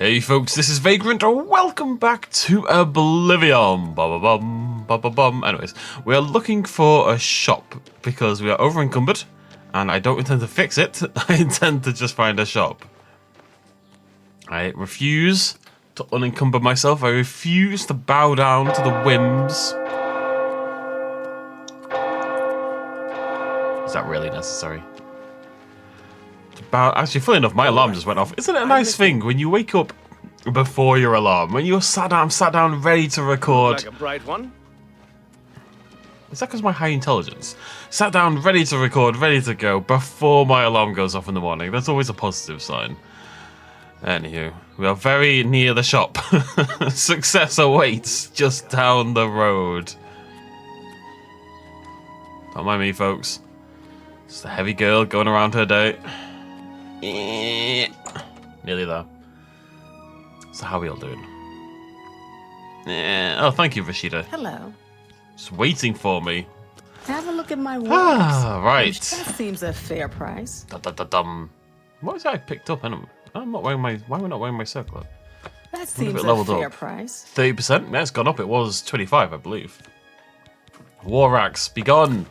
Hey folks, this is Vagrant, welcome back to Oblivion. Anyways, we are looking for a shop because we are over encumbered and I don't intend to fix it. I intend to just find a shop. I refuse to unencumber myself. I refuse to bow down to the whims. Is that really necessary? Actually, funny enough, my alarm just went off. Isn't it a nice thing when you wake up before your alarm? When you're sat down, ready to record. Like a bright one. Is that because of my high intelligence? Sat down, ready to record, ready to go before my alarm goes off in the morning. That's always a positive sign. Anywho, we are very near the shop. Success awaits just down the road. Don't mind me, folks. Just a heavy girl going around her day. Nearly there. So how are we all doing? Oh, thank you, Rashida. Hello. Just waiting for me. Have a look at my works. Ah, right. That seems a fair price. What was that I picked up? I'm not wearing my. Why am I not wearing my circlet? That seems a fair up. price. 30%? Yeah, it's gone up. It was 25, I believe. War axe, be gone.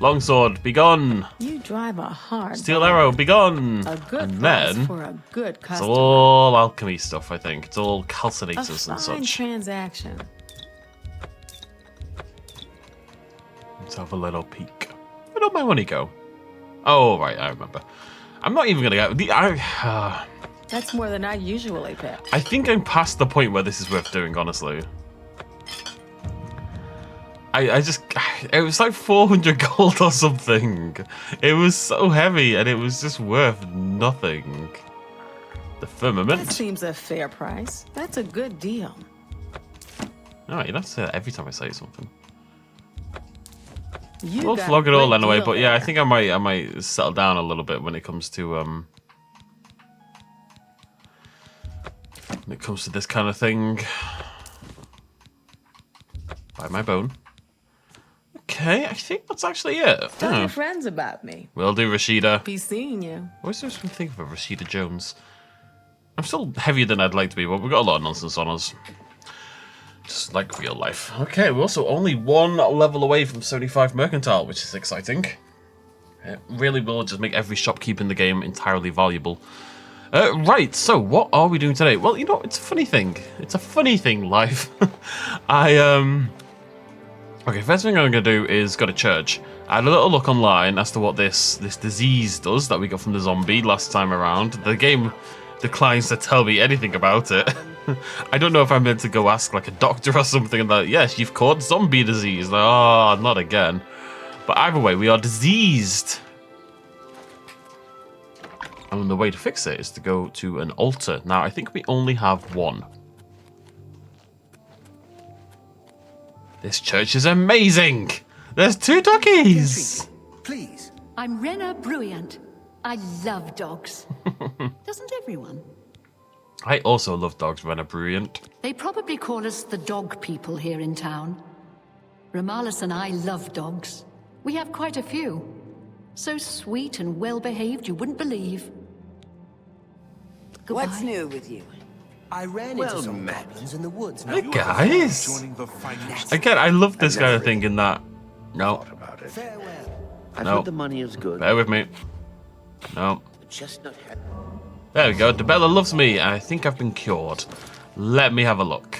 Longsword, be gone. You drive a hard Steel arrow, be gone. A good And price then for a good it's customer. all alchemy stuff, I think. It's all A calcinators fine and such. transaction. Let's have a little peek. Where did my money go? Oh, right, I remember. I'm not even gonna go. That's more than I usually pay. I think I'm past the point where this is worth doing, honestly. It was like 400 gold or something. It was so heavy and it was just worth nothing. The firmament. That seems a fair price. That's a good deal. No, you don't have to say that every time I say something. You We'll got flog a it all great anyway, deal but yeah, I there. think I might settle down a little bit when it comes to this kind of thing. Buy my bone. Okay, I think that's actually it. Tell your friends about me. Will do, Rashida. Be seeing you. What's this one think of a Rashida Jones? I'm still heavier than I'd like to be, but we've got a lot of nonsense on us. Just like real life. Okay, we're also only one level away from 75 Mercantile, which is exciting. It really will just make every shopkeep in the game entirely valuable. Right, so what are we doing today? Well, you know, it's a funny thing. It's a funny thing, life. Okay, first thing I'm going to do is go to church. I had a little look online as to what this disease does that we got from the zombie last time around. The game declines to tell me anything about it. I don't know if I'm meant to go ask like a doctor or something and that, yes, you've caught zombie disease. Like, oh, not again. But either way, we are diseased. And the way to fix it is to go to an altar. Now, I think we only have one. This church is amazing! There's 2 doggies! Please. I'm Rena Bruyant. I love dogs. Doesn't everyone? I also love dogs, Rena Bruyant. They probably call us the dog people here in town. Romalis and I love dogs. We have quite a few. So sweet and well-behaved you wouldn't believe. Goodbye. What's new with you? I ran into some goblins in the woods. Hey guys! Again, I love this kind of thing in that. No. Farewell. I've No. heard the money is good. Bear with me. No. Just not There we go. DeBella loves me. I think I've been cured. Let me have a look.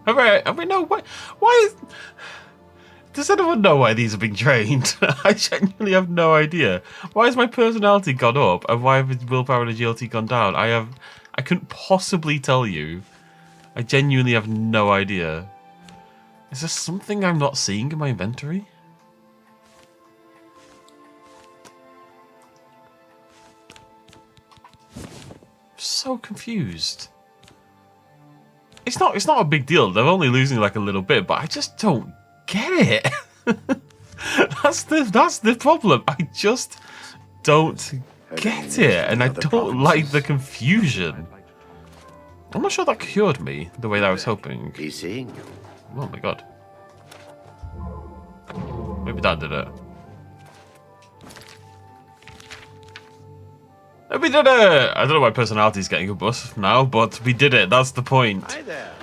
Have we know why? Why is... Does anyone know why these are being trained? I genuinely have no idea. Why has my personality gone up and why have willpower and agility gone down? I couldn't possibly tell you. I genuinely have no idea. Is there something I'm not seeing in my inventory? So confused. It's not a big deal. They're only losing like a little bit, but I just don't get it. That's the problem. I just don't get it, and I don't like the confusion. I'm not sure that cured me the way that I was hoping. be seeing you. Oh my god. Maybe that did it. We did it! I don't know why personality's getting a bust now, but we did it. That's the point. Hi there.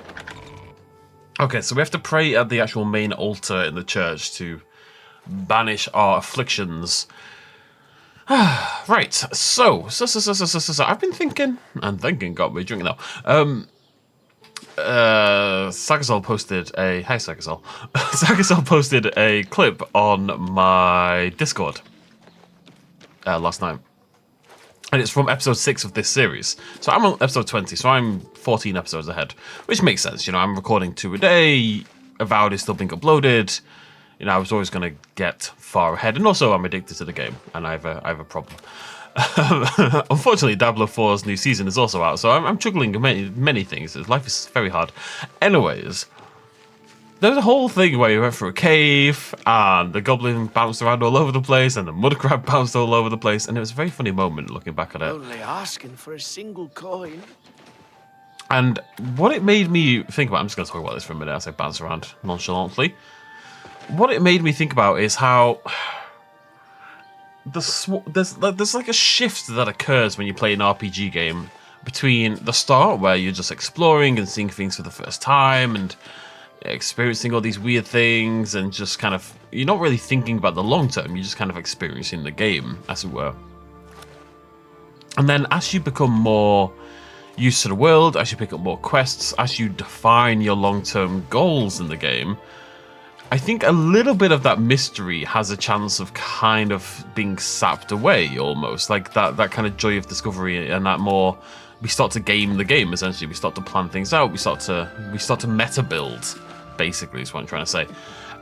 Okay, so we have to pray at the actual main altar in the church to banish our afflictions. Right, so I've been thinking, and thinking got me drinking now. Sagasol posted a Sagasol posted a clip on my Discord last night. And it's from episode 6 of this series. So I'm on episode 20, so I'm 14 episodes ahead. Which makes sense, you know, I'm recording 2 a day, Avowed is still being uploaded. You know, I was always going to get far ahead. And also, I'm addicted to the game, and I have a problem. Unfortunately, Diablo 4's new season is also out, so I'm juggling many things. Life is very hard. Anyways, there's a whole thing where you went through a cave, and the goblin bounced around all over the place, and the mud crab bounced all over the place, and it was a very funny moment looking back at it. Only asking for a single coin. And what it made me think about, I'm just going to talk about this for a minute as I bounce around nonchalantly. What it made me think about is how there's like a shift that occurs when you play an RPG game between the start, where you're just exploring and seeing things for the first time and experiencing all these weird things, and just kind of, you're not really thinking about the long term, you're just kind of experiencing the game, as it were. And then as you become more used to the world, as you pick up more quests, as you define your long-term goals in the game, I think a little bit of that mystery has a chance of kind of being sapped away, almost. Like that kind of joy of discovery, and that more, we start to game the game, essentially. We start to plan things out, we start to meta build, basically, is what I'm trying to say.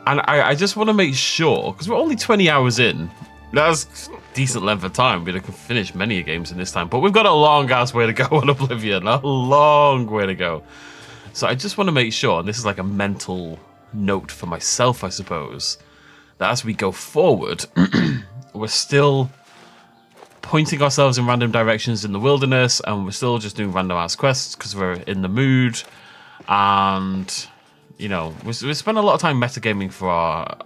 And I just want to make sure, because we're only 20 hours in, that's a decent length of time. We could finish many games in this time, but we've got a long ass way to go on Oblivion, a long way to go. So I just want to make sure, and this is like a mental note for myself, I suppose, that as we go forward, we're still pointing ourselves in random directions in the wilderness, and we're still just doing random ass quests because we're in the mood. And, you know, we spent a lot of time metagaming for our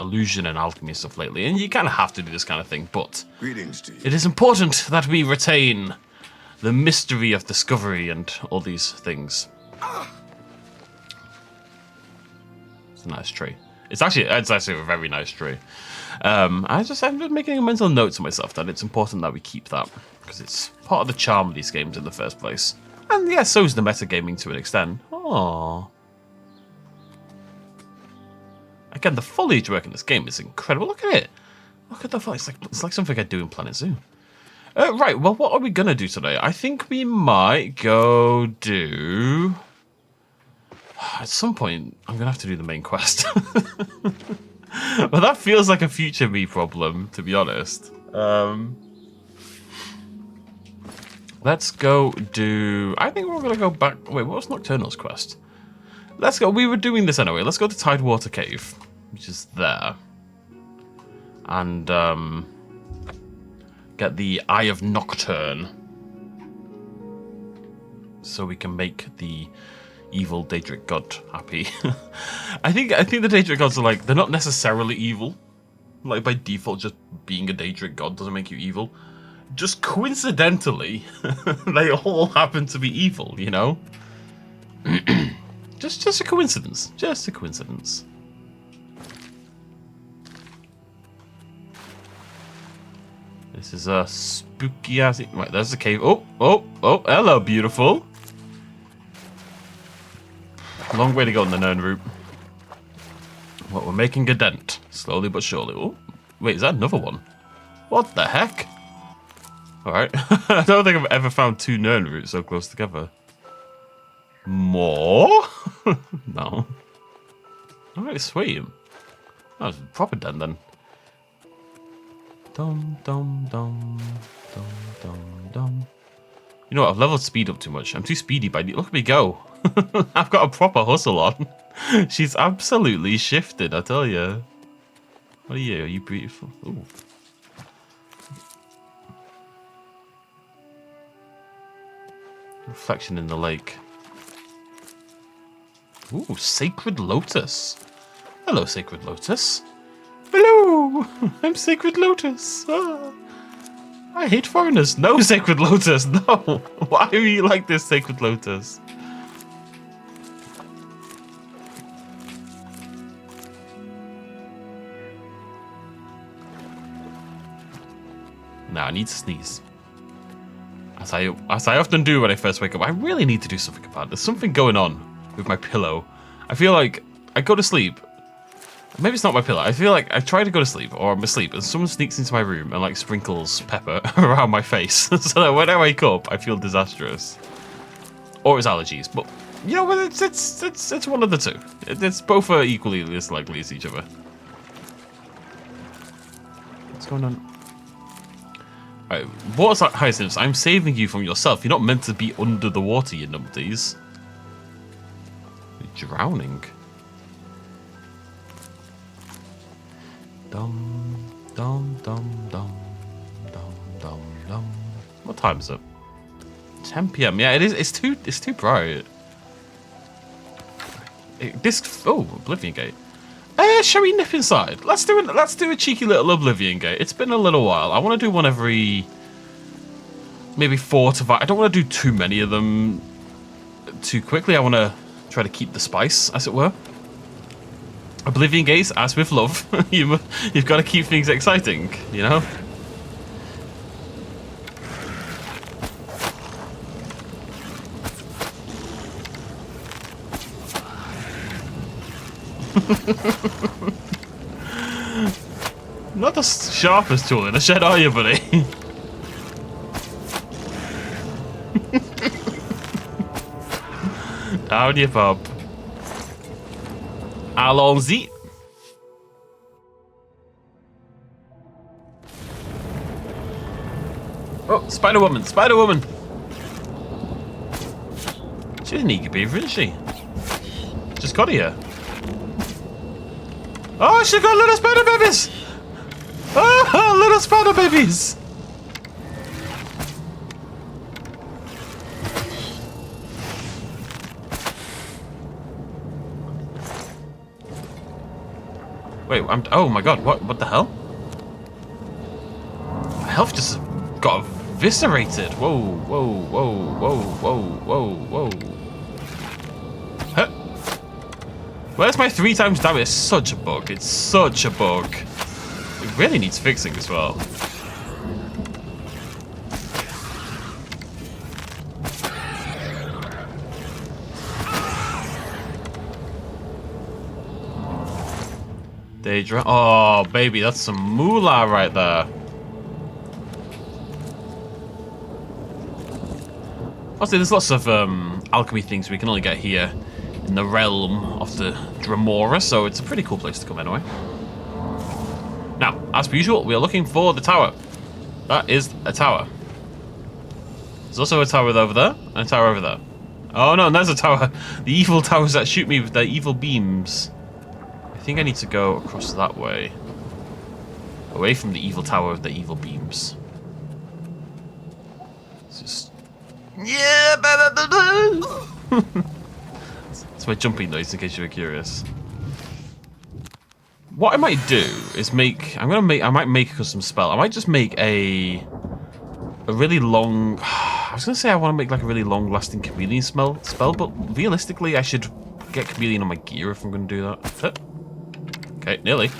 illusion and alchemy stuff lately, and you kind of have to do this kind of thing, but Greetings to you. it is important that we retain the mystery of discovery and all these things. It's a nice tree. It's actually a very nice tree. I'm just making a mental note to myself that it's important that we keep that, because it's part of the charm of these games in the first place. And yeah, so is the metagaming to an extent. Aww. Again, the foliage work in this game is incredible. Look at it. Look at the foliage. It's like something I'd do in Planet Zoo. Right, well, what are we going to do today? I think we might go do... At some point, I'm going to have to do the main quest. But that feels like a future me problem, to be honest. Let's go do... I think we're going to go back... Wait, what was Nocturnal's quest? Let's go... We were doing this anyway. Let's go to Tidewater Cave, which is there. And get the Eye of Nocturne. So we can make the evil Daedric god happy. I think the Daedric gods are like, they're not necessarily evil. Like by default, just being a Daedric god doesn't make you evil. Just coincidentally, they all happen to be evil, you know? just a coincidence. Just a coincidence. This is a spooky ass... Right, there's the cave. Oh, hello, beautiful. Long way to go on the Nern route. Well, we're making a dent. Slowly but surely. Oh, wait, is that another one? What the heck? Alright. I don't think I've ever found 2 Nern routes so close together. More? No. Alright, sweet. That was a proper dent then. Dum, dum, dum, dum, dum, dum. You know what? I've leveled speed up too much. I'm too speedy, but look at me go. I've got a proper hustle on. She's absolutely shifted, I tell you. What are you? Are you beautiful? Ooh. Reflection in the lake. Ooh, Sacred Lotus. Hello, Sacred Lotus. Hello! I'm Sacred Lotus. Ah. I hate foreigners. No, Sacred Lotus. No. Why are you like this, Sacred Lotus? Now I need to sneeze. As I often do when I first wake up. I really need to do something about it. There's something going on with my pillow. I feel like I go to sleep. Maybe it's not my pillow. I feel like I try to go to sleep or I'm asleep and someone sneaks into my room and like sprinkles pepper around my face. So that when I wake up, I feel disastrous. Or it's allergies. But you know what? It's one of the two. It's both are equally as likely as each other. What's going on? Right, what's that, Hyacinths? I'm saving you from yourself. You're not meant to be under the water, you numpties. You're drowning. Dum dum dum dum dum dum dum. What time is it? 10 PM. Yeah, it is. It's too bright. Oblivion Gate. Shall we nip inside? Let's do a cheeky little Oblivion Gate. It's been a little while. I want to do one every maybe 4 to 5. I don't want to do too many of them too quickly. I want to try to keep the spice, as it were. Oblivion Gates, as with love, you've got to keep things exciting, you know? Not the sharpest tool in the shed, are you, buddy? Down you pop. Allons-y. Oh, Spider-Woman, Spider-Woman. She's an eager beaver, isn't she? Just got here. Oh, she got little spider babies! Oh, little spider babies! Wait, oh my god, what the hell? My health just got eviscerated. Whoa, whoa, whoa, whoa, whoa, whoa, whoa. Huh? Where's my 3 times damage? It's such a bug. It's such a bug. It really needs fixing as well. DAEDRIC. Oh, baby, that's some moolah right there. Obviously, there's lots of alchemy things we can only get here in the realm of the Dremora, so it's a pretty cool place to come anyway. Now, as per usual, we are looking for the tower. That is a tower. There's also a tower over there, and a tower over there. Oh no, and there's a tower. The evil towers that shoot me with their evil beams. I think I need to go across that way. Away from the evil tower with the evil beams. It's just... Yeah! That's my jumping noise, in case you were curious. What I might do is make... I might make a custom spell. I might just make a really long... I was going to say I want to make like a really long-lasting chameleon spell, but realistically I should get chameleon on my gear if I'm going to do that. Okay, nearly.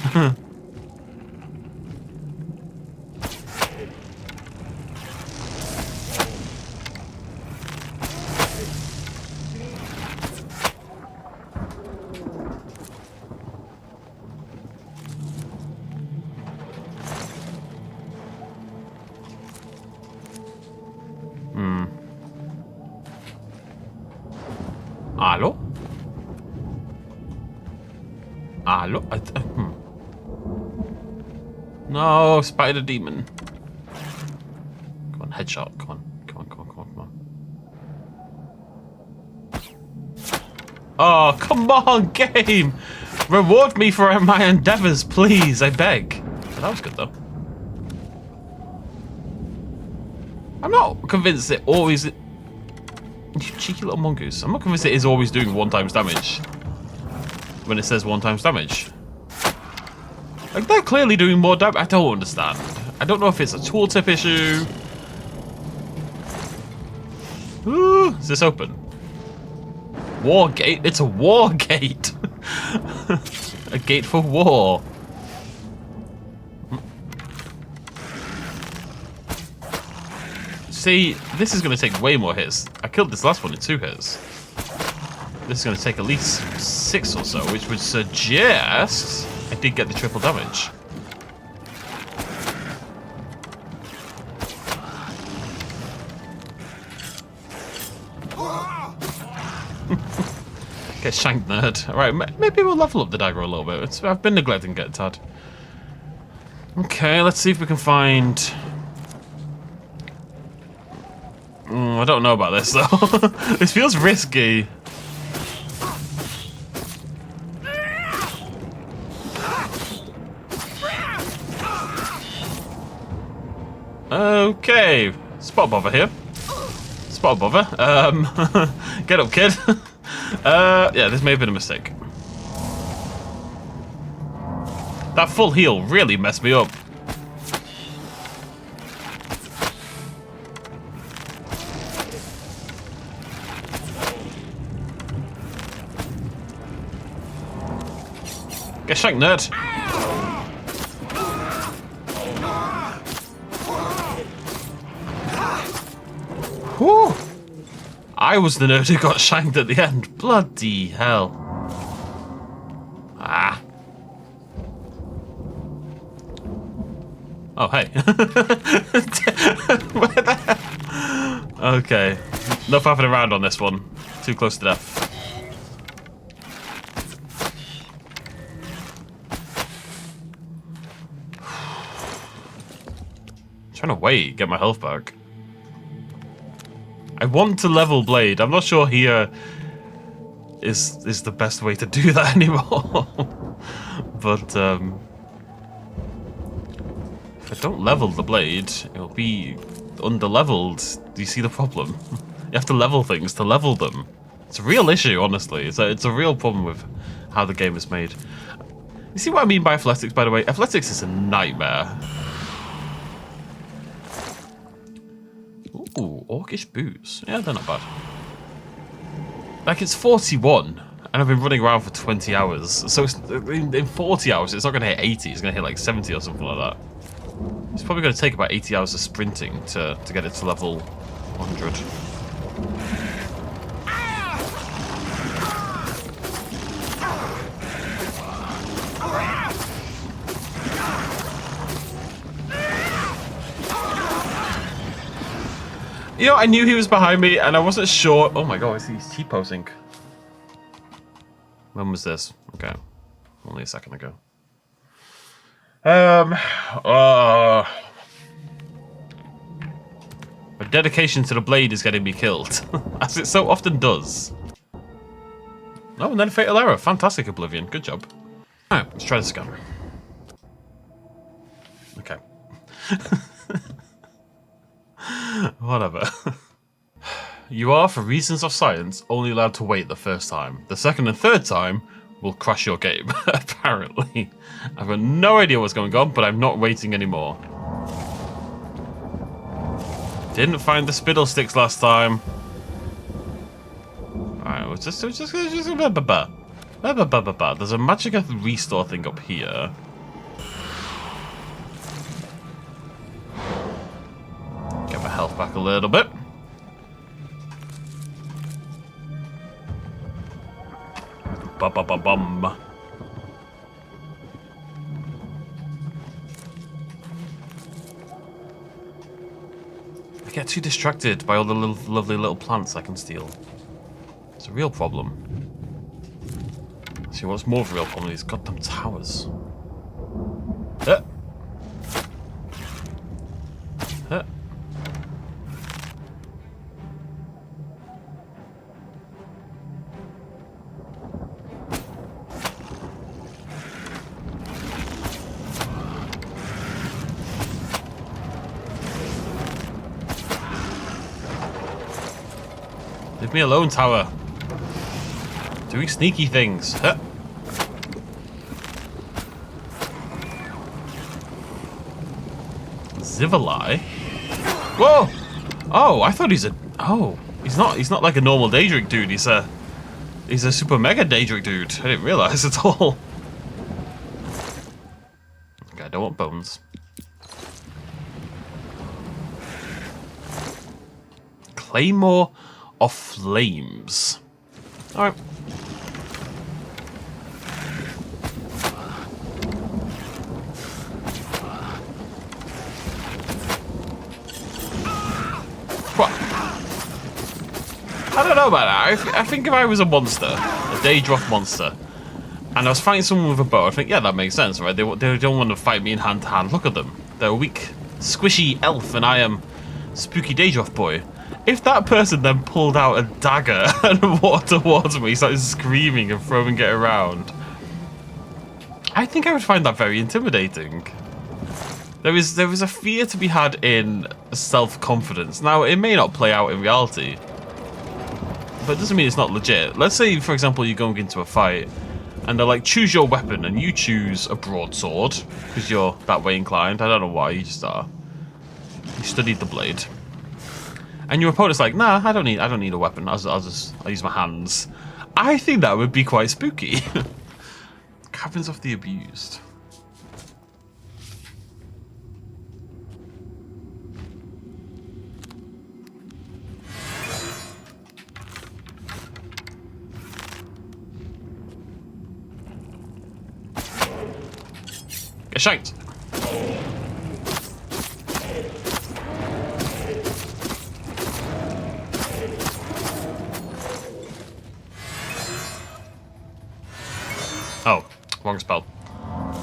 Hello? Hello? No, spider demon. Come on, headshot. Come on. Come on, come on, come on, come on. Oh, come on, game! Reward me for my endeavors, please, I beg. Oh, that was good, though. I'm not convinced it always... You cheeky little mongoose. I'm not convinced it is always doing 1 times damage. When it says 1 times damage. Like, they're clearly doing more damage. I don't understand. I don't know if it's a tooltip issue. Ooh, is this open? War gate? It's a war gate. A gate for war. See, this is going to take way more hits. I killed this last one in 2 hits. This is going to take at least 6 or so, which would suggest I did get the triple damage. Get shanked, nerd. Alright, maybe we'll level up the dagger a little bit. I've been neglecting Get Tad. Okay, let's see if we can find... I don't know about this, though. This feels risky. Okay. Spot bother here. Spot bother. Get up, kid. Yeah, this may have been a mistake. That full heal really messed me up. Get shanked, nerd. Whew. I was the nerd who got shanked at the end. Bloody hell. Ah. Oh, hey. Where the hell? Okay. No faffing around on this one. Too close to death. Trying to wait, get my health back. I want to level Blade. I'm not sure here is the best way to do that anymore. But if I don't level the Blade, it'll be underleveled. Do you see the problem? You have to level things to level them. It's a real issue, honestly. It's a real problem with how the game is made. You see what I mean by athletics, by the way? Athletics is a nightmare. Ooh, orcish boots. Yeah, they're not bad. Like, it's 41, and I've been running around for 20 hours. So it's, in 40 hours, it's not going to hit 80. It's going to hit like 70 or something like that. It's probably going to take about 80 hours of sprinting to get it to level 100. You know, I knew he was behind me, and I wasn't sure. Oh my god, I see he's T-posing. When was this? Okay, only a second ago. My dedication to the blade is getting me killed, as it so often does. Oh, and then fatal error. Fantastic, Oblivion. Good job. All right, let's try this again. Okay. Whatever. You are, for reasons of science, only allowed to wait the first time. The second and third time will crash your game, apparently. I've got no idea what's going on, but I'm not waiting anymore. Didn't find the spittle sticks last time. Alright, we'll just there's a magic restore thing up here. Get my health back a little bit. Ba-ba-ba-bum. I get too distracted by all the lovely little plants I can steal. It's a real problem. See, what's more of a real problem? These goddamn towers. Leave me alone, tower. Doing sneaky things. Huh. Zivali. Whoa! Oh, I thought he's a... Oh, he's not like a normal Daedric dude. He's a super mega Daedric dude. I didn't realize at all. Okay, I don't want bones. Claymore of Flames. Alright. What? I don't know about that. I think if I was a monster, a Daedroth monster, and I was fighting someone with a bow, I think, yeah, that makes sense, right? They don't want to fight me in hand to hand. Look at them. They're a weak, squishy elf, and I am spooky Daedroth boy. If that person then pulled out a dagger and walked towards me, started screaming and throwing it around, I think I would find that very intimidating. There is a fear to be had in self-confidence. Now, it may not play out in reality, but it doesn't mean it's not legit. Let's say, for example, you're going into a fight, and they're like, choose your weapon, and you choose a broadsword, because you're that way inclined. I don't know why, you just are. You studied the blade. And your opponent's like, nah, I don't need a weapon. I'll use my hands. I think that would be quite spooky. Caverns of the Abused. Get shanked. Oh, wrong spell.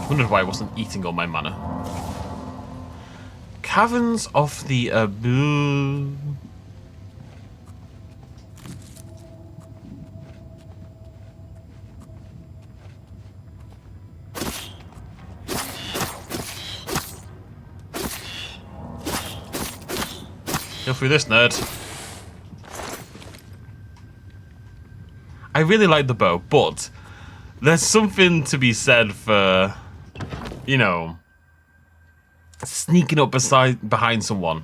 Wondered why I wasn't eating all my mana. Caverns of the Abused. Go through this, nerd. I really like the bow, but there's something to be said for, you know, sneaking up behind someone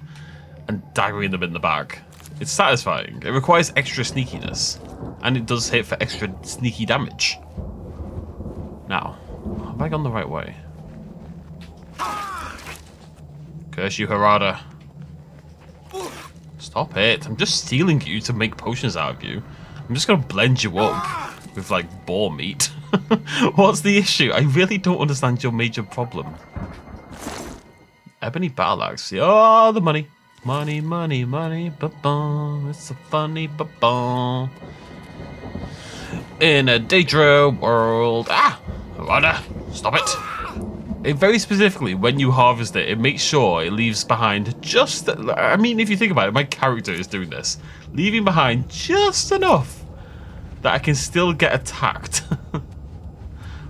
and daggering them in the back. It's satisfying. It requires extra sneakiness, and it does hit for extra sneaky damage. Now, have I gone the right way? Curse you, Harada. Stop it. I'm just stealing you to make potions out of you. I'm just gonna blend you up with, like, boar meat. What's the issue? I really don't understand your major problem. Ebony battle axe. Oh, the money. Money, money, money. Ba-bum. It's a funny ba-bum. In a Daedra world. Ah! Harada, stop it. Very specifically, when you harvest it, it makes sure it leaves behind just... I mean, if you think about it, my character is doing this. Leaving behind just enough that I can still get attacked.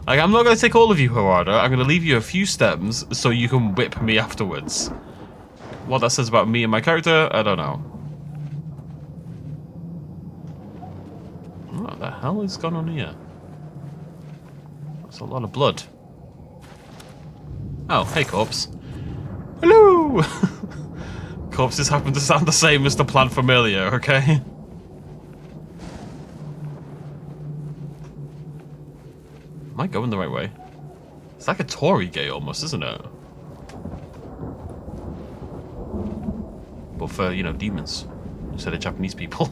Like, I'm not going to take all of you, Harada. I'm going to leave you a few stems so you can whip me afterwards. What that says about me and my character, I don't know. What the hell is going on here? That's a lot of blood. Oh, hey, corpse. Hello! Corpses happen to sound the same as the plant from earlier, okay? Am I going the right way? It's like a Tory gate almost, isn't it? But for, you know, demons instead of Japanese people.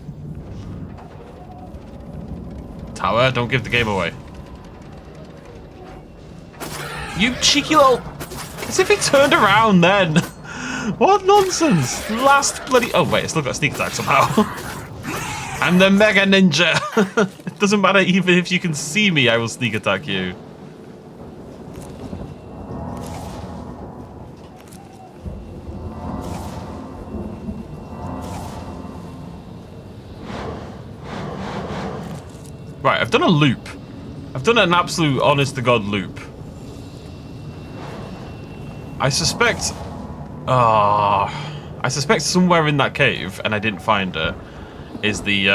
Tower, don't give the game away. You cheeky little... As if it turned around then. What nonsense. Last bloody... Oh, wait, it's still got a sneak attack somehow. I'm the Mega Ninja. It doesn't matter even if you can see me, I will sneak attack you. Right, I've done a loop. I've done an absolute honest-to-God loop. I suspect somewhere in that cave, and I didn't find her, is the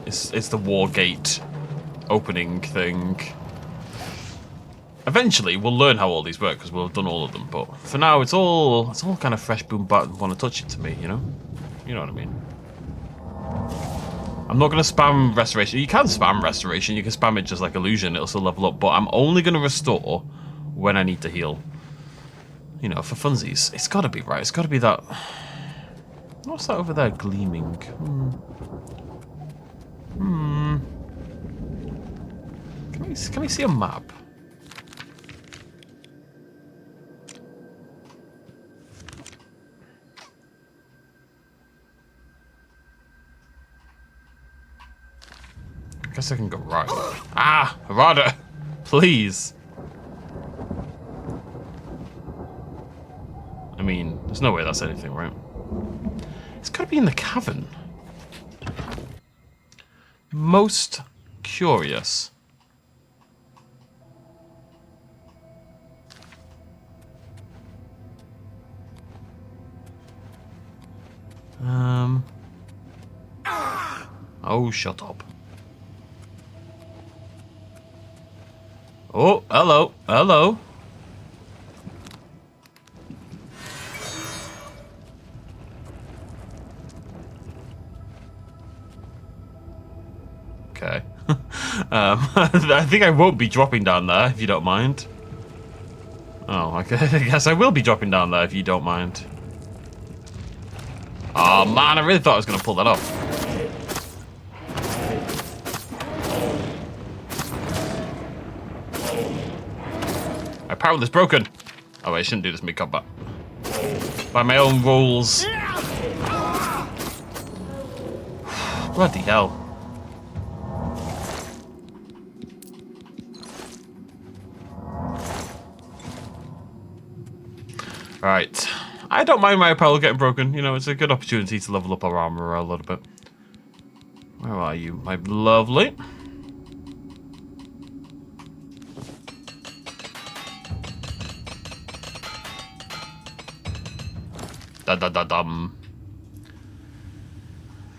it's the war gate opening thing. Eventually, we'll learn how all these work because we'll have done all of them. But for now, it's all kind of fresh, boom, bat, want to touch it to me, you know? You know what I mean? I'm not going to spam restoration. You can spam restoration. You can spam it just like illusion. It'll still level up. But I'm only going to restore when I need to heal. You know, for funsies. It's got to be right. It's got to be that... What's that over there gleaming? Can we see a map? I guess I can go right. Ah! Harada! Please! I mean, there's no way that's anything, right? It's gotta be in the cavern. Most curious. Oh, shut up. Oh, hello, hello. Okay. I think I won't be dropping down there, if you don't mind. Oh, okay. I guess I will be dropping down there, if you don't mind. Oh, man, I really thought I was going to pull that off. My power is broken. Oh, wait, I shouldn't do this mid-combat. By my own rules. Bloody hell. Right. I don't mind my apparel getting broken. You know, it's a good opportunity to level up our armor a little bit. Where are you, my lovely? Da-da-da-dum.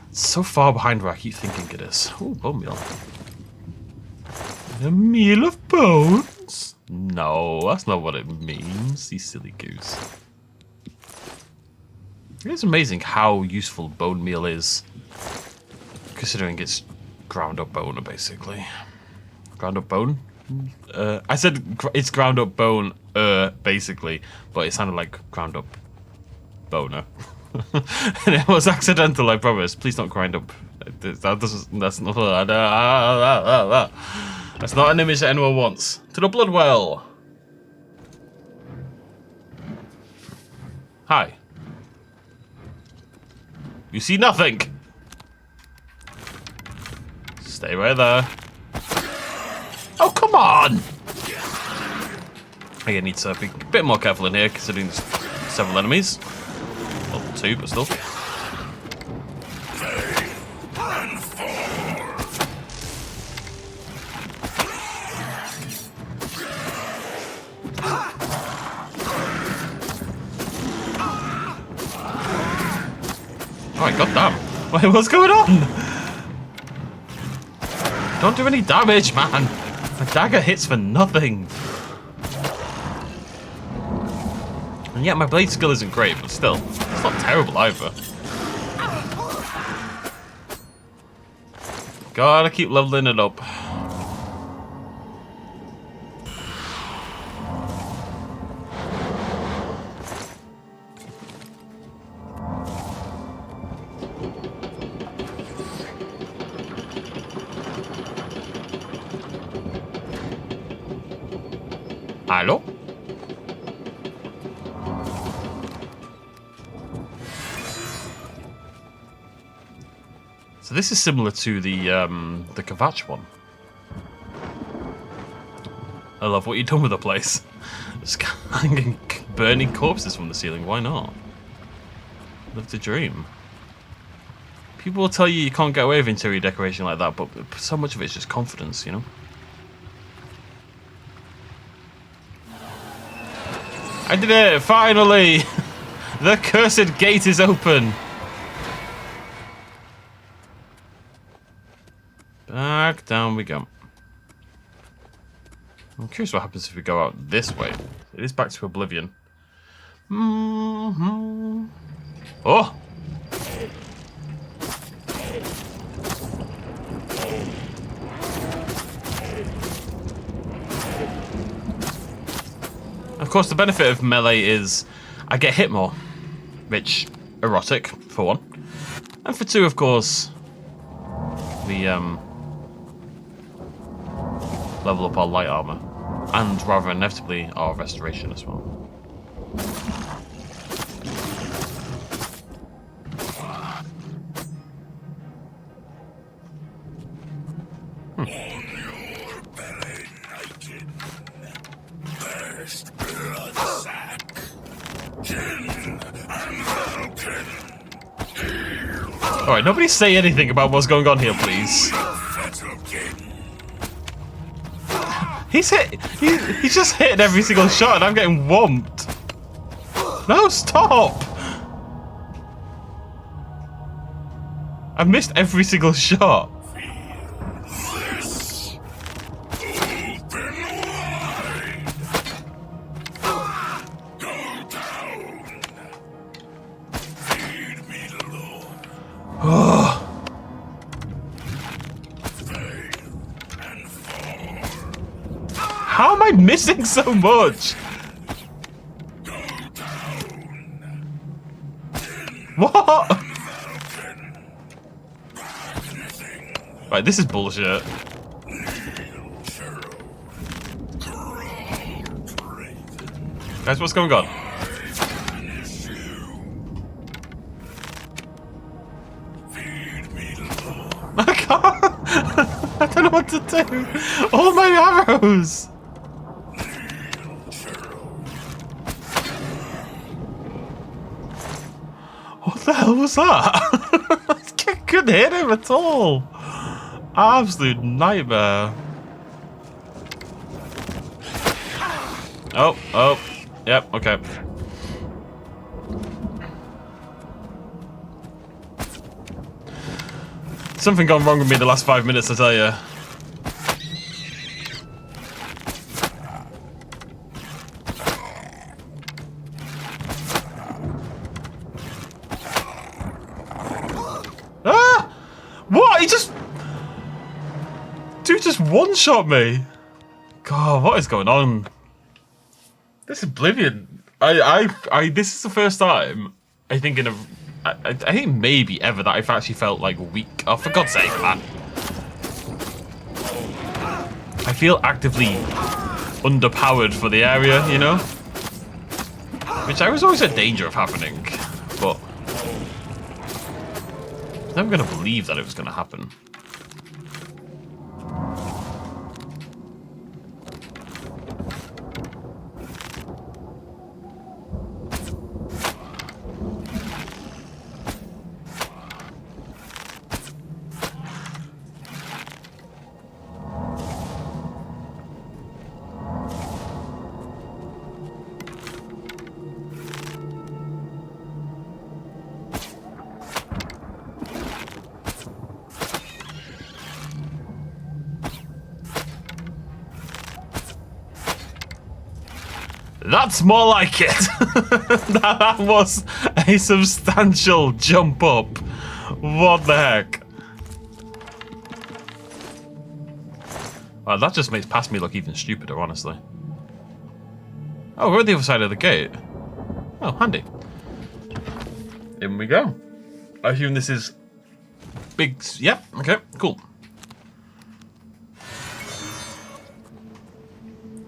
It's so far behind where I keep thinking it is. Ooh, bone meal. A meal of bones? No, that's not what it means, you silly goose. It is amazing how useful bone meal is, considering it's ground up bone, basically. Ground up bone? I said it's ground up bone, basically, but it sounded like ground up boner. And it was accidental, I promise. Please don't grind up. That's not an image that anyone wants. To the Bloodwell. Hi. You see nothing. Stay right there. Oh, come on! I need to be a bit more careful in here, considering there's several enemies. Well, 2, but still. Oh, goddamn. Wait, what's going on? Don't do any damage, man. The dagger hits for nothing. And yet my blade skill isn't great, but still, it's not terrible either. Gotta keep leveling it up. Hello? So this is similar to the Kvatch one. I love what you've done with the place. Just hanging burning corpses from the ceiling, why not? Live to dream. People will tell you you can't get away with interior decoration like that, but so much of it's just confidence, you know? I did it! Finally! The cursed gate is open! Back down we go. I'm curious what happens if we go out this way. It is back to Oblivion. Oh! Of course, the benefit of melee is I get hit more, which erotic for one, and for two, of course, we level up our light armor, and rather inevitably our restoration as well. Alright, nobody say anything about what's going on here, please. He's just hitting every single shot and I'm getting whomped. No, stop! I missed every single shot. How am I missing so much? What? Right, this is bullshit. Guys, what's going on? I can't. I don't know what to do. All my arrows. What the hell was that? I couldn't hit him at all. Absolute nightmare. Oh, yep, okay. Something gone wrong with me the last 5 minutes, I tell you. Ah! What? Dude just one-shot me. God, what is going on? This Oblivion. This is the first time I think I think maybe ever that I've actually felt like weak. Oh, for God's sake, man. I feel actively underpowered for the area, you know? Which I was always in danger of happening, but I was never going to believe that it was going to happen. That's more like it. That was a substantial jump up. What the heck? Wow, that just makes past me look even stupider, honestly. Oh, we're at the other side of the gate. Oh, handy. In we go. I assume this is big. Yep, okay, cool.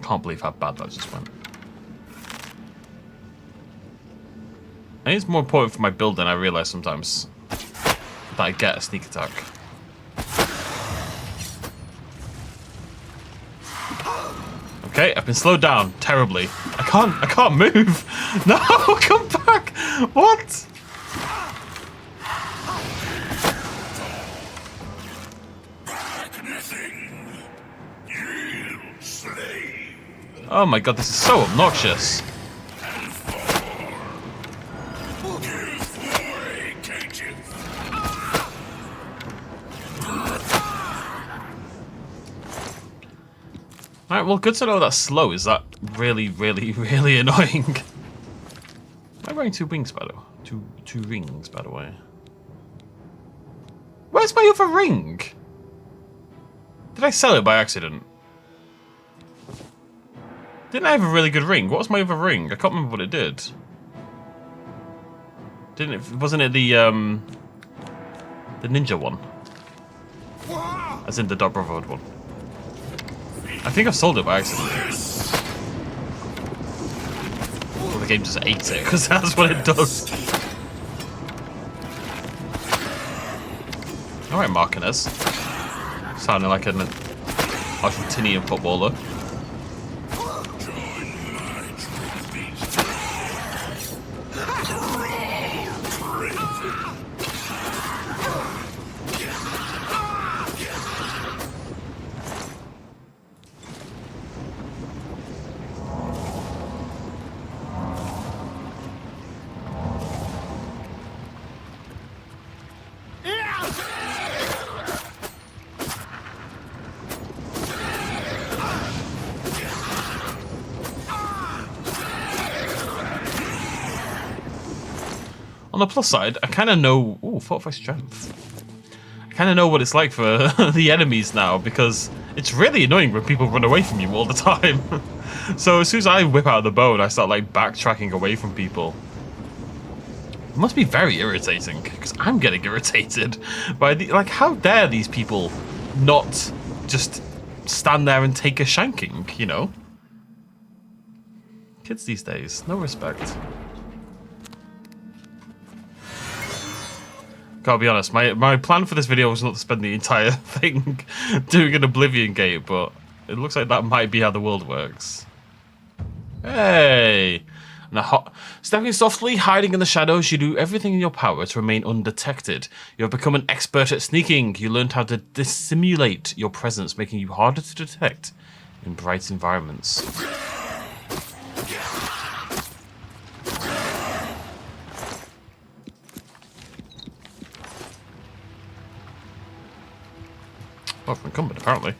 Can't believe how bad that just went. I think it's more important for my build than I realise sometimes that I get a sneak attack. Okay, I've been slowed down terribly. I can't move. No, come back. What? Oh my god, this is so obnoxious. Alright, well, good to know that's slow. Is that really, really, really annoying? Am I wearing two rings, by the way? Two rings, by the way. Where's my other ring? Did I sell it by accident? Didn't I have a really good ring? What was my other ring? I can't remember what it did. Wasn't it the ninja one? As in the Dark Brotherhood one. I think I sold it by accident. Well, the game just ate it, because that's what it does. Alright, Martinez. Sounding like an Argentinian footballer. On the plus side, I kind of know... Ooh, 45 strength. I kind of know what it's like for the enemies now, because it's really annoying when people run away from you all the time. So as soon as I whip out the bow and I start, like, backtracking away from people, it must be very irritating, because I'm getting irritated by the... Like, how dare these people not just stand there and take a shanking, you know? Kids these days, no respect. Gotta be honest, my plan for this video was not to spend the entire thing doing an Oblivion game, but it looks like that might be how the world works. Hey! Now, stepping softly, hiding in the shadows, you do everything in your power to remain undetected. You have become an expert at sneaking. You learned how to dissimulate your presence, making you harder to detect in bright environments. Well, from incumbent, apparently.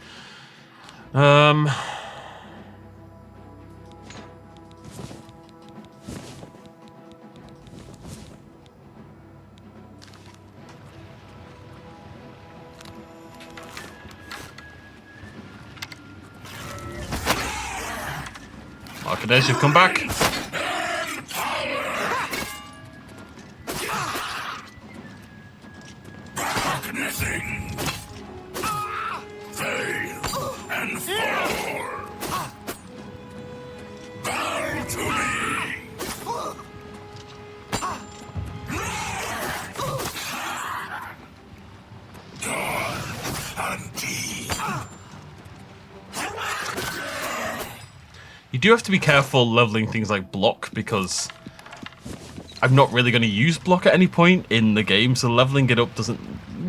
Martinez, you've come back. You do have to be careful leveling things like block, because I'm not really going to use block at any point in the game, so leveling it up doesn't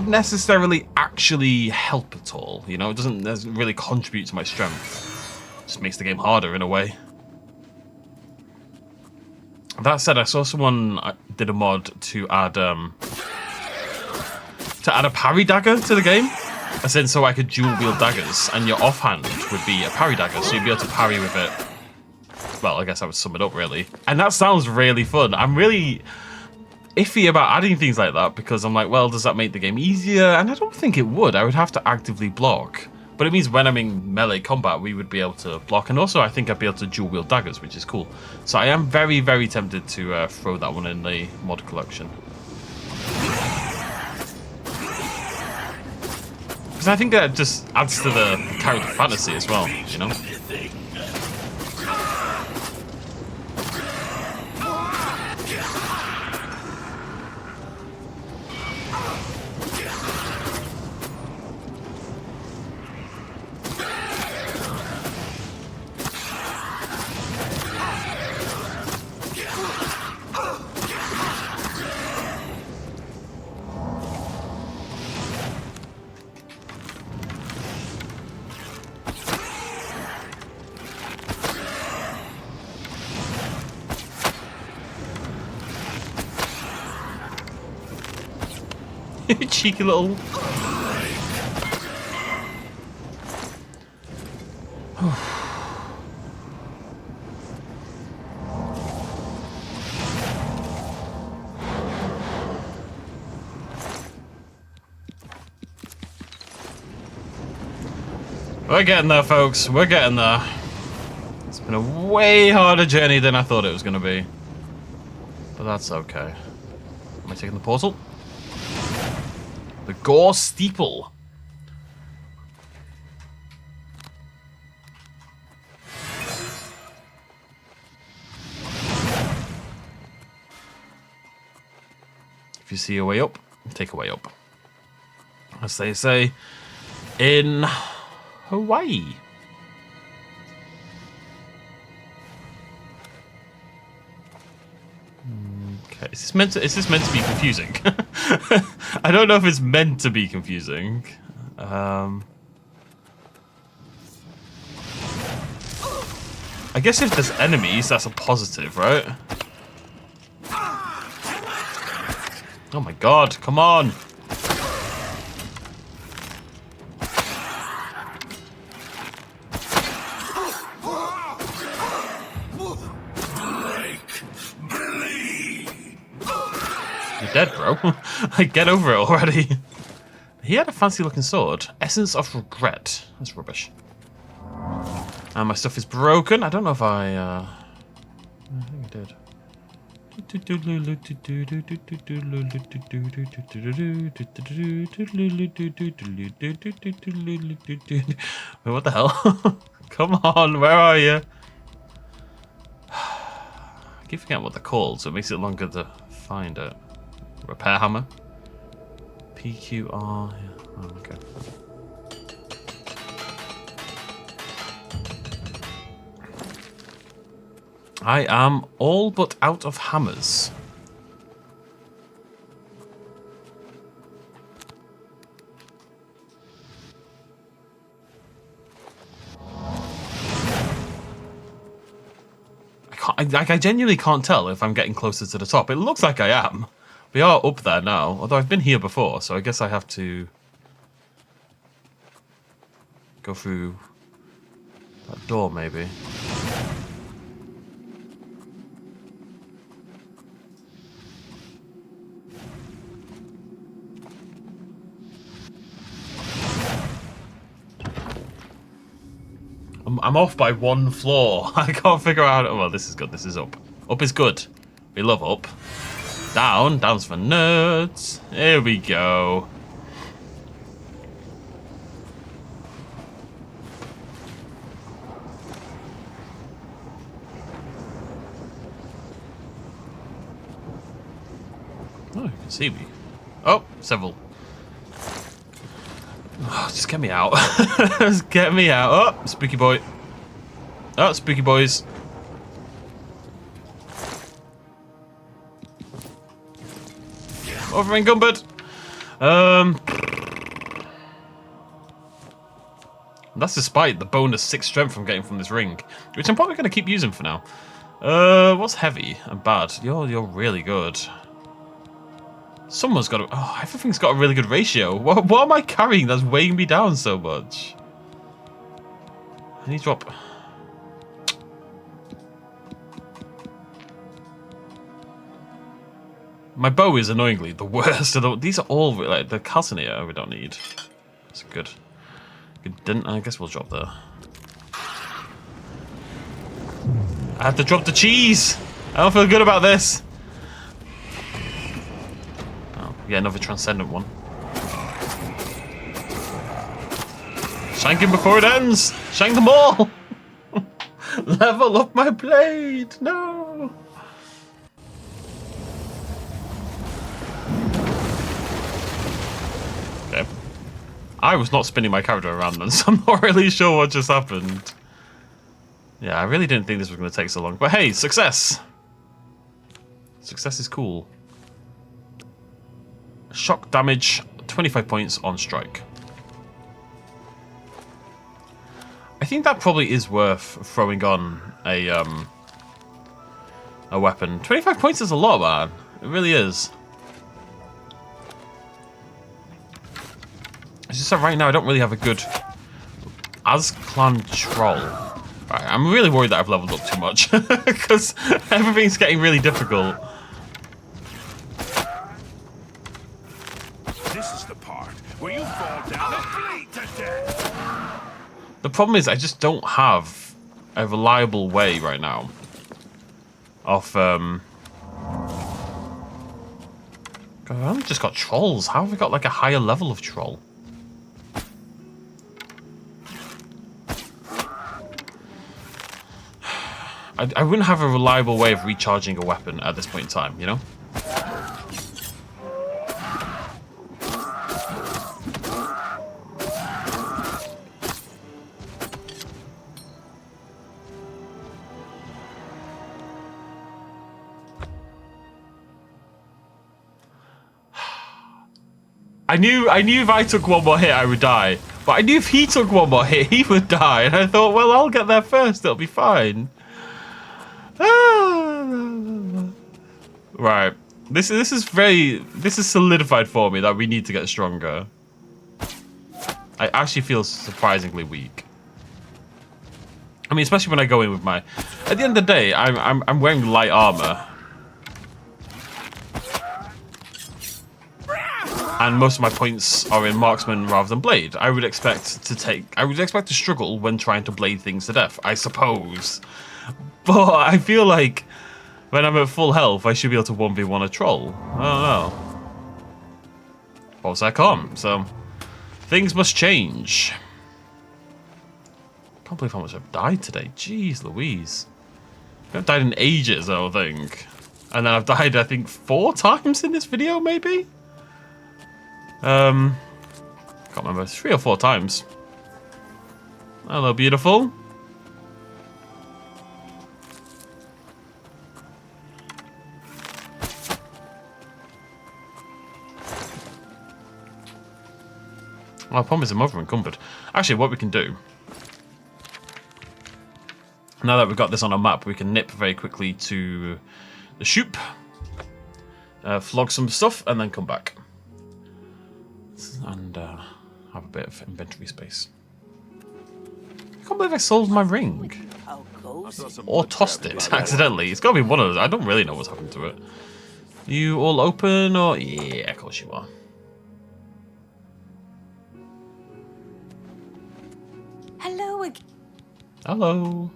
necessarily actually help at all. You know, it doesn't really contribute to my strength. It just makes the game harder in a way. That said, I saw someone did a mod to add a parry dagger to the game. As in, so I could dual wield daggers, and your offhand would be a parry dagger, so you'd be able to parry with it. Well, I guess I would sum it up, really. And that sounds really fun. I'm really iffy about adding things like that, because I'm like, well, does that make the game easier? And I don't think it would. I would have to actively block. But it means when I'm in melee combat, we would be able to block. And also, I think I'd be able to dual wield daggers, which is cool. So I am very, very tempted to throw that one in the mod collection. Because I think that just adds to the character fantasy as well, you know? Cheeky little... We're getting there, folks. We're getting there. It's been a way harder journey than I thought it was going to be. But that's okay. Am I taking the portal? The Gore Steeple. If you see a way up, take a way up. As they say in Hawaii. Okay, is this meant to be confusing? I don't know if it's meant to be confusing. I guess if there's enemies, that's a positive, right? Oh my god, come on! You're dead, bro. Like, get over it already. He had a fancy looking sword. Essence of Regret. That's rubbish. And my stuff is broken. I don't know if I think I did. Wait, what the hell? Come on, where are you? I keep forgetting what they're called, so it makes it longer to find it. Repair hammer. PQR. Yeah. Oh, okay. I am all but out of hammers. I genuinely can't tell if I'm getting closer to the top. It looks like I am. We are up there now, although I've been here before, so I guess I have to go through that door, maybe. I'm off by one floor. I can't figure out. Oh, well, this is good. This is up. Up is good. We love up. Down. Down's for nerds. Here we go. Oh, you can see me. Oh, several. Oh, just get me out. Just get me out. Oh, spooky boy. Oh, spooky boys. Over encumbered. That's despite the bonus 6 strength I'm getting from this ring, which I'm probably going to keep using for now. What's heavy and bad? You're really good. Someone's got to... Oh, everything's got a really good ratio. What am I carrying that's weighing me down so much? I need to drop... My bow is annoyingly the worst. These are all... like the calcinator we don't need. That's good. I guess we'll drop there. I have to drop the cheese! I don't feel good about this. Yeah, another transcendent one. Shank him before it ends! Shank them all! Level up my blade! No! Okay. I was not spinning my character around then, so I'm not really sure what just happened. Yeah, I really didn't think this was going to take so long. But hey, success! Success is cool. Shock damage, 25 points on strike. I think that probably is worth throwing on a weapon. 25 points is a lot, man. It really is. It's just that right now I don't really have a good As Clan Troll. Right, I'm really worried that I've leveled up too much because everything's getting really difficult. This is the part where you fall down and bleed to death. The problem is I just don't have a reliable way right now of God, I've only just got trolls. How have we got like a higher level of troll? I wouldn't have a reliable way of recharging a weapon at this point in time, you know? I knew if I took one more hit, I would die. But I knew if he took one more hit, he would die. And I thought, well, I'll get there first. It'll be fine. Right. This is solidified for me that we need to get stronger. I actually feel surprisingly weak. I mean, especially when I go in with my... At the end of the day, I'm wearing light armor. And most of my points are in marksman rather than blade. I would expect to struggle when trying to blade things to death, I suppose. But I feel like when I'm at full health, I should be able to 1v1 a troll. I don't know. But I can't, so things must change. I can't believe how much I've died today. Jeez Louise. I've died in ages, I don't think. And then I've died, I think, 4 times in this video, maybe? Can't remember, 3 or 4 times. Hello, beautiful. Well, the problem is I'm over encumbered. Actually, what we can do, now that we've got this on a map, we can nip very quickly to the shoop, flog some stuff, and then come back. And have a bit of inventory space. I can't believe I sold my ring. Or tossed it accidentally. It's got to be one of those. I don't really know what's happened to it. You all open or... Yeah, of course you are. Hello again. Hello.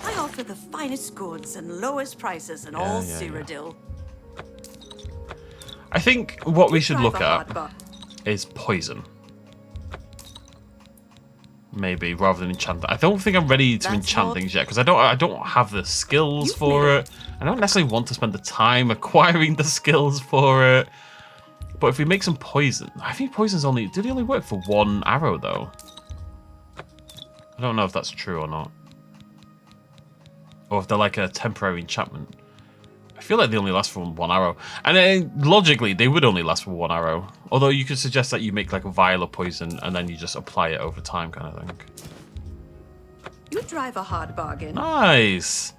I offer the finest goods and lowest prices in all Cyrodiil. I think what we should Drive look a at hot bar. is poison. Maybe rather than enchant. I don't think I'm ready to enchant things yet because I don't have the skills for it. I don't necessarily want to spend the time acquiring the skills for it. But if we make some poison, I think poison's only... Did it only work for 1 arrow though? I don't know if that's true or not. Or if they're like a temporary enchantment. I feel like they only last for 1 arrow. And then, logically, they would only last for 1 arrow. Although you could suggest that you make like a vial of poison and then you just apply it over time kind of thing. You drive a hard bargain. Nice.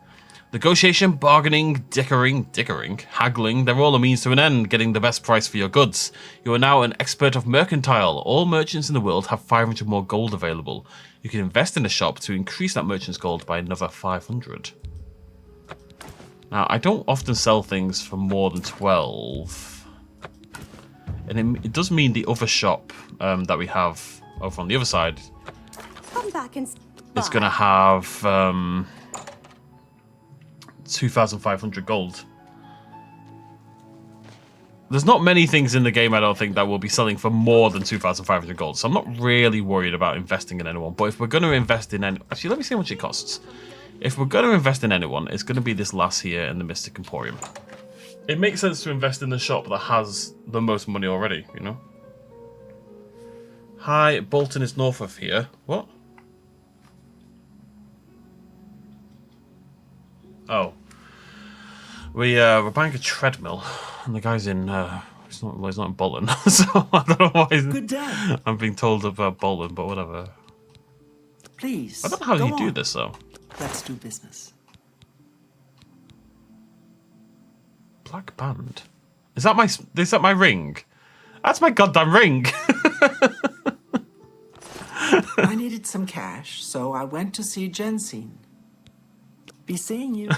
Negotiation, bargaining, dickering, haggling, they're all a means to an end, getting the best price for your goods. You are now an expert of mercantile. All merchants in the world have 500 more gold available. You can invest in a shop to increase that merchant's gold by another 500. Now, I don't often sell things for more than 12. And it does mean the other shop that we have over on the other side Come back and is going to have 2,500 gold. There's not many things in the game, I don't think, that will be selling for more than 2,500 gold. So I'm not really worried about investing in anyone. But if we're going to invest in any... Actually, let me see how much it costs. If we're going to invest in anyone, it's going to be this lass here in the Mystic Emporium. It makes sense to invest in the shop that has the most money already, you know? Hi, Bolton is north of here. What? Oh. We're buying a treadmill, and the guy's in, he's not in Bolton, so I don't know why Good day. I'm being told about Bolton, but whatever. Please. I don't know how go you do on. this, though. Let's do business. Black band. Is that my ring? That's my goddamn ring. I needed some cash, so I went to see Jensine. Be seeing you.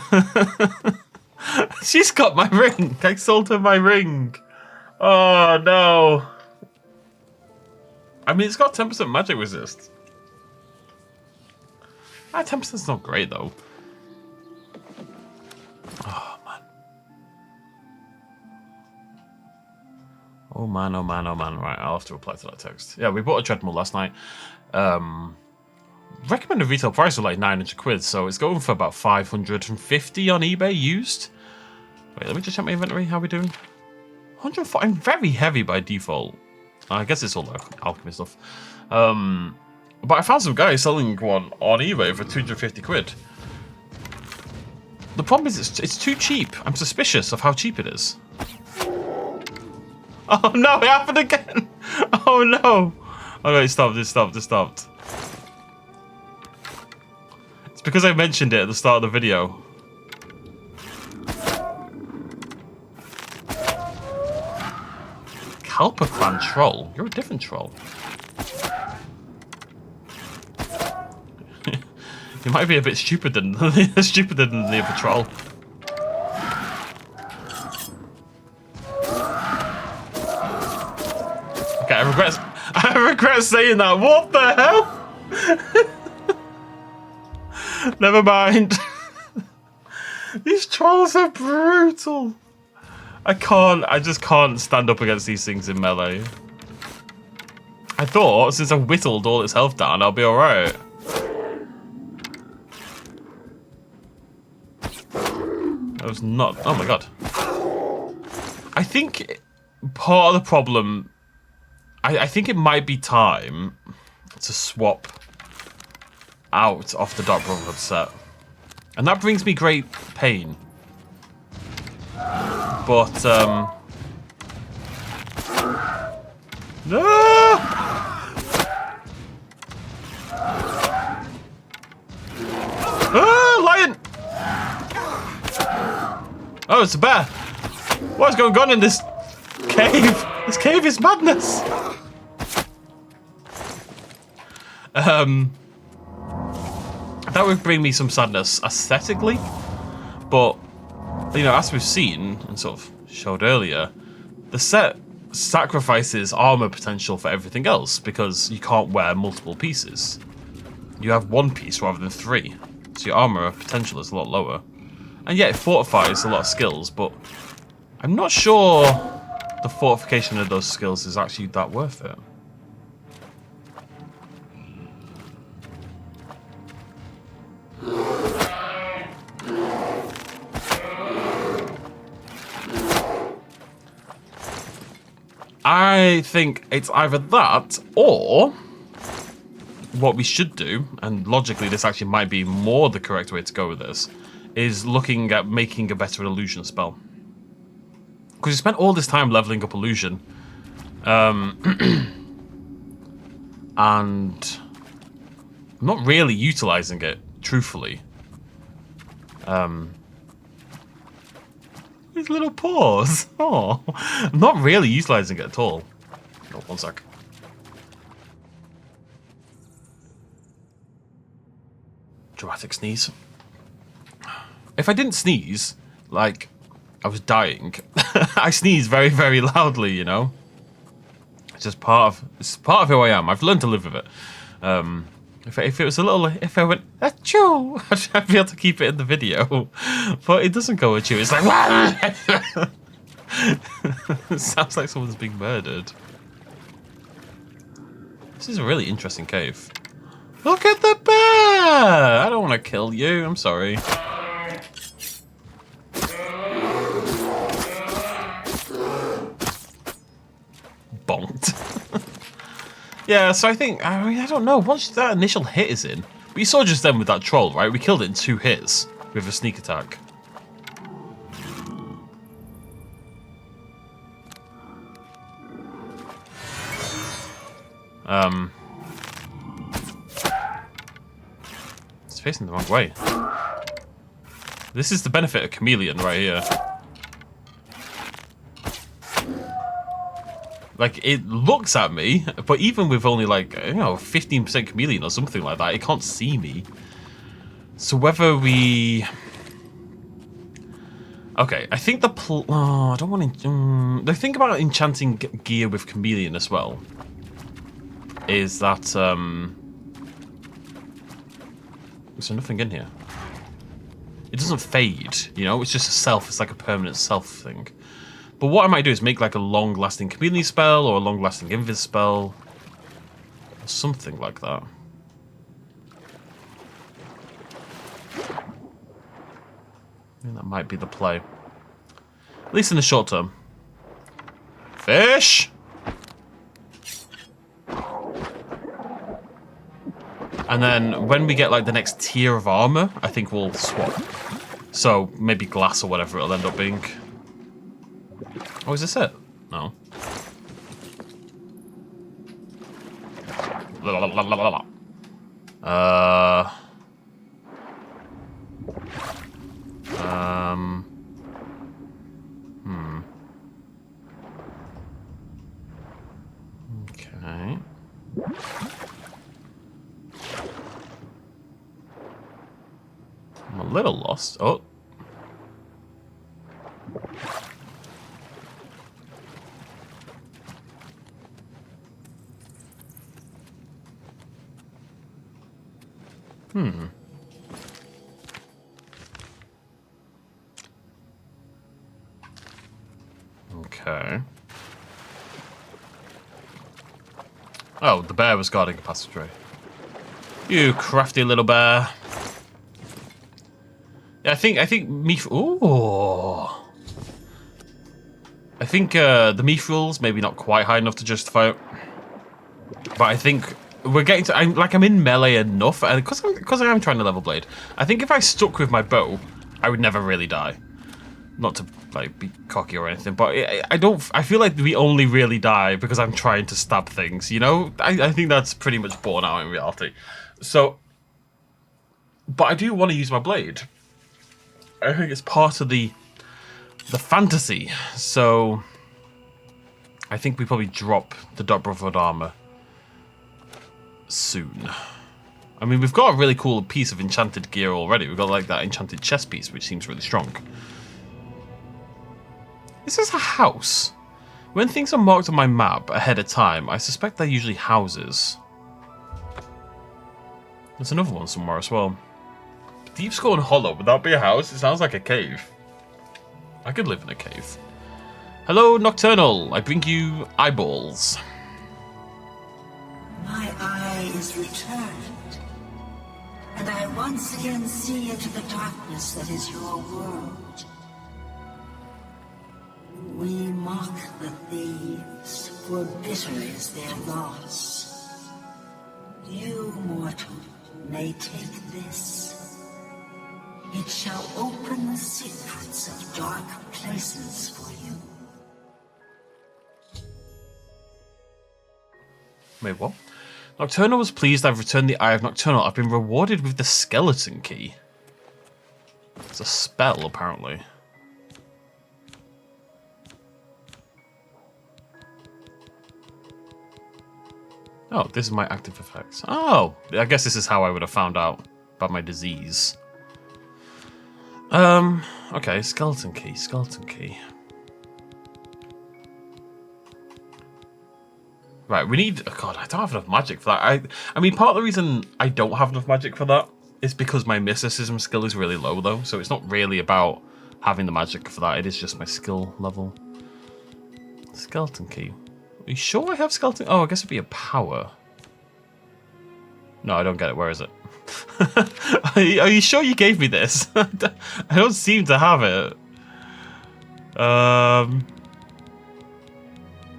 She's got my ring. I sold her my ring. Oh, no. I mean, it's got 10% magic resist. 10%'s not great, though. Oh, man. Oh, man, oh, man, oh, man. Right, I'll have to reply to that text. Yeah, we bought a treadmill last night. Recommended retail price was like 900 quid, so it's going for about 550 on eBay used. Wait, let me just check my inventory. How are we doing? 104. I'm very heavy by default. I guess it's all the alchemy stuff. But I found some guy selling one on eBay for 250 quid. The problem is it's too cheap. I'm suspicious of how cheap it is. Oh no, it happened again. Oh no. Oh no, it stopped. It's because I mentioned it at the start of the video. Kalpa Clan troll? You're a different troll. You might be a bit stupider than the other troll. Okay, I regret saying that. What the hell? Never mind. These trolls are brutal. I just can't stand up against these things in melee. I thought, since I whittled all its health down, I'll be alright. That was not... Oh my god. I think part of the problem... I think it might be time to swap out off the Dark Brotherhood set. And that brings me great pain. But, no! Ah, lion! Oh, it's a bear. What's going on in this cave? This cave is madness. That would bring me some sadness aesthetically, but you know, as we've seen and sort of showed earlier, the set sacrifices armor potential for everything else because you can't wear multiple pieces. You have one piece rather than three, so your armor potential is a lot lower. And yet it fortifies a lot of skills, but I'm not sure the fortification of those skills is actually that worth it. I think it's either that, or what we should do, and logically this actually might be more the correct way to go with this, is looking at making a better illusion spell. Because we spent all this time leveling up illusion, and I'm not really utilizing it, truthfully. His little paws. Oh, I'm not really utilizing it at all. Oh, one sec. Dramatic sneeze. If I didn't sneeze, like I was dying, I sneeze very, very loudly. You know, it's just part of who I am. I've learned to live with it. If it was a little, if I went achoo, I'd be able to keep it in the video, but it doesn't go achoo. It's like it sounds like someone's being murdered. This is a really interesting cave. Look at the bear! I don't want to kill you. I'm sorry. Bonked. Yeah, so I think, I don't know, once that initial hit is in, we saw just then with that troll, right? We killed it in 2 hits with a sneak attack. It's facing the wrong way. This is the benefit of Chameleon right here. Like, it looks at me, but even with only, like, 15% chameleon or something like that, it can't see me. So whether we... Okay, I think I don't want to... the thing about enchanting gear with chameleon as well is that... There's nothing in here. It doesn't fade, you know? It's just a self. It's like a permanent self thing. But what I might do is make like a long-lasting chameleon spell or a long-lasting invis spell. Or something like that. I think that might be the play. At least in the short term. Fish! And then when we get like the next tier of armor, I think we'll swap. So maybe glass or whatever it'll end up being. Oh, is this it? No. Okay. I'm a little lost. Oh. Okay. Oh, the bear was guarding a passageway. You crafty little bear. Yeah, I think me. Ooh. I think the mithrils maybe not quite high enough to justify it, but I think we're getting to. I'm in melee enough, and because I am trying to level blade. I think if I stuck with my bow, I would never really die. Not to like be cocky or anything, but I don't. I feel like we only really die because I'm trying to stab things. You know, I think that's pretty much borne out in reality. So, but I do want to use my blade. I think it's part of the fantasy. So, I think we probably drop the Dark Brotherhood armor soon. I mean, we've got a really cool piece of enchanted gear already. We've got like that enchanted chest piece, which seems really strong. This is a house. When things are marked on my map ahead of time, I suspect they're usually houses. There's another one somewhere as well. Deep Skull and Hollow, would that be a house? It sounds like a cave. I could live in a cave. Hello, Nocturnal. I bring you eyeballs. My eye is returned, and I once again see into the darkness that is your world. We mock the thieves, for bitter is their loss. You, mortal, may take this. It shall open the secrets of dark places for you. Wait, what? Nocturnal was pleased I've returned the Eye of Nocturnal. I've been rewarded with the skeleton key. It's a spell, apparently. Oh, this is my active effects. Oh, I guess this is how I would have found out about my disease. Okay, skeleton key, skeleton key. Right, we need... Oh God, I don't have enough magic for that. I mean, part of the reason I don't have enough magic for that is because my mysticism skill is really low, though. So it's not really about having the magic for that. It is just my skill level. Skeleton key. Are you sure I have skeleton? Oh, I guess it'd be a power. No, I don't get it. Where is it? Are you sure you gave me this? I don't seem to have it.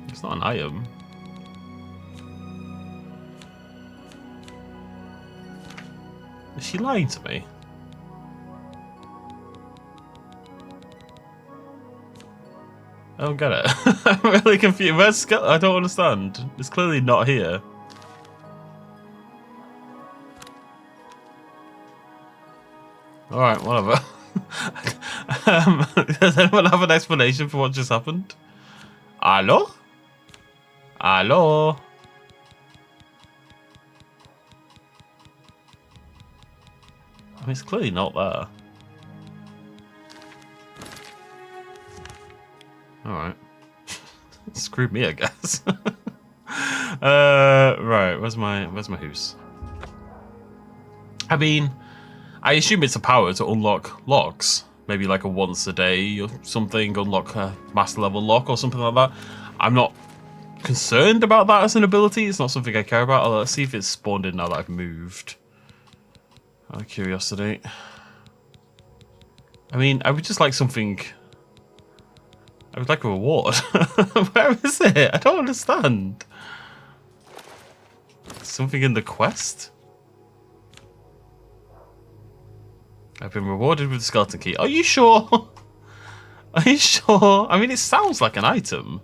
It's not an item. Is she lying to me? I don't get it. I'm really confused. Where's skeleton? I don't understand. It's clearly not here. Alright, whatever. Does anyone have an explanation for what just happened? Hello? Hello? I mean, it's clearly not there. Alright. Screwed me, I guess. Right, where's my hoose? I mean, I assume it's a power to unlock locks. Maybe like a once a day or something, unlock a master level lock or something like that. I'm not concerned about that as an ability. It's not something I care about. Let's see if it's spawned in now that I've moved. Out of curiosity. I mean, I would just like something... I would like a reward. Where is it? I don't understand. Something in the quest? I've been rewarded with the skeleton key. Are you sure? Are you sure? I mean, it sounds like an item.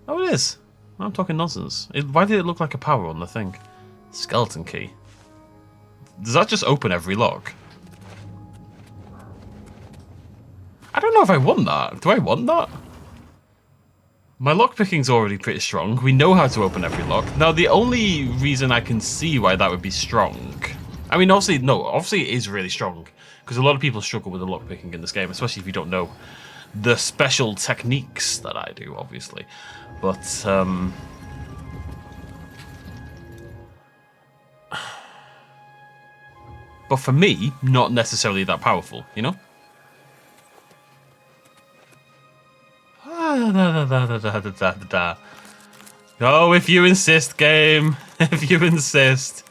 Oh, it is. I'm talking nonsense. Why did it look like a power on the thing? Skeleton key. Does that just open every lock? I don't know if I want that. Do I want that? My lockpicking's already pretty strong. We know how to open every lock. Now, the only reason I can see why that would be strong... I mean, obviously, no. Obviously, it is really strong. Because a lot of people struggle with the lockpicking in this game. Especially if you don't know the special techniques that I do, obviously. But, but for me, not necessarily that powerful, you know? Oh, if you insist, game. If you insist.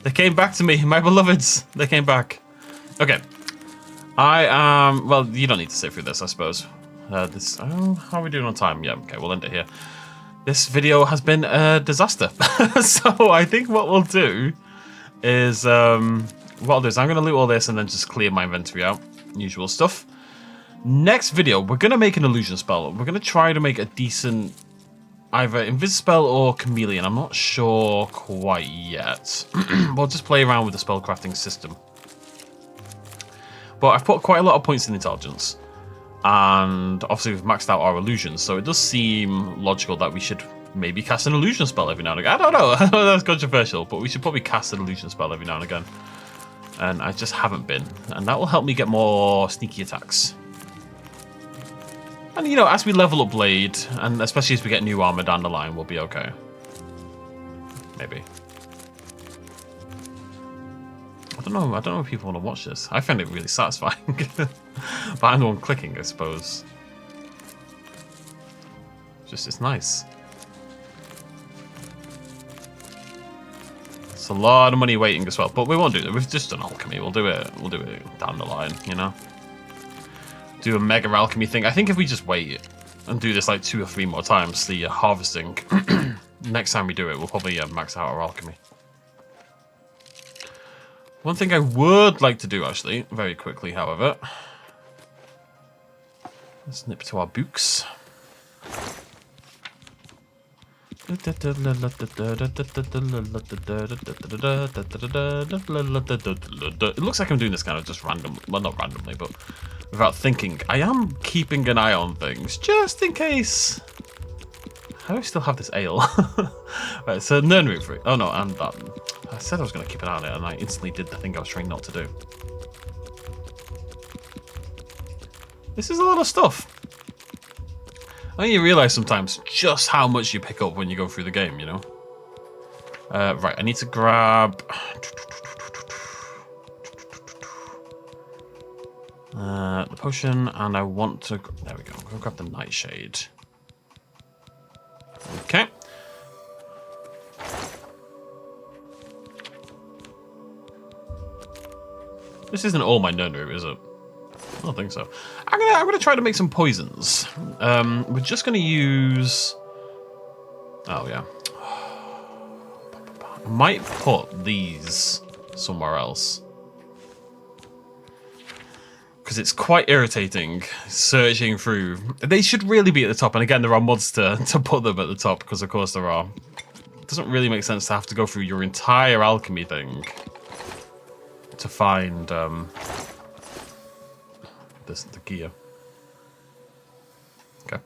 They came back to me, my beloveds. They came back. Okay. I am... well, you don't need to sit through this, I suppose. How are we doing on time? Yeah, okay, we'll end it here. This video has been a disaster. So I think what we'll do is... what I'll do is I'm going to loot all this and then just clear my inventory out. Usual stuff. Next video, we're going to make an illusion spell. We're going to try to make a decent either Invisispell or Chameleon. I'm not sure quite yet. We'll just play around with the spellcrafting system. But I've put quite a lot of points in intelligence. And obviously we've maxed out our illusions, so it does seem logical that we should maybe cast an illusion spell every now and again. I don't know, that's controversial, but we should probably cast an illusion spell every now and again. And I just haven't been. And that will help me get more sneaky attacks. And, you know, as we level up Blade, and especially as we get new armor down the line, we'll be okay. Maybe. I don't know if people want to watch this. I find it really satisfying. But I'm the one clicking, I suppose. Just, it's nice. It's a lot of money waiting as well, but we won't do that. We've just done alchemy. We'll do it down the line, you know? Do a mega alchemy thing. I think if we just wait and do this like 2 or 3 more times, the harvesting, next time we do it, we'll probably max out our alchemy. One thing I would like to do, actually, very quickly, however, let's nip to our books. It looks like I'm doing this kind of just random, well, not randomly, but without thinking. I am keeping an eye on things, just in case. How do I still have this ale? Right, so Nernroot fruit. Oh no, and that. I said I was going to keep an eye on it, and I instantly did the thing I was trying not to do. This is a lot of stuff. I think you realise sometimes just how much you pick up when you go through the game, you know? Right, I need to grab... the potion, and I want to... There we go, I'm going to grab the nightshade. Okay. This isn't all my Nernroot, is it? I don't think so. I'm gonna try to make some poisons. We're just gonna use... Oh yeah. I might put these somewhere else. Because it's quite irritating searching through. They should really be at the top. And again, there are mods to put them at the top, because of course there are. It doesn't really make sense to have to go through your entire alchemy thing to find the gear. Okay.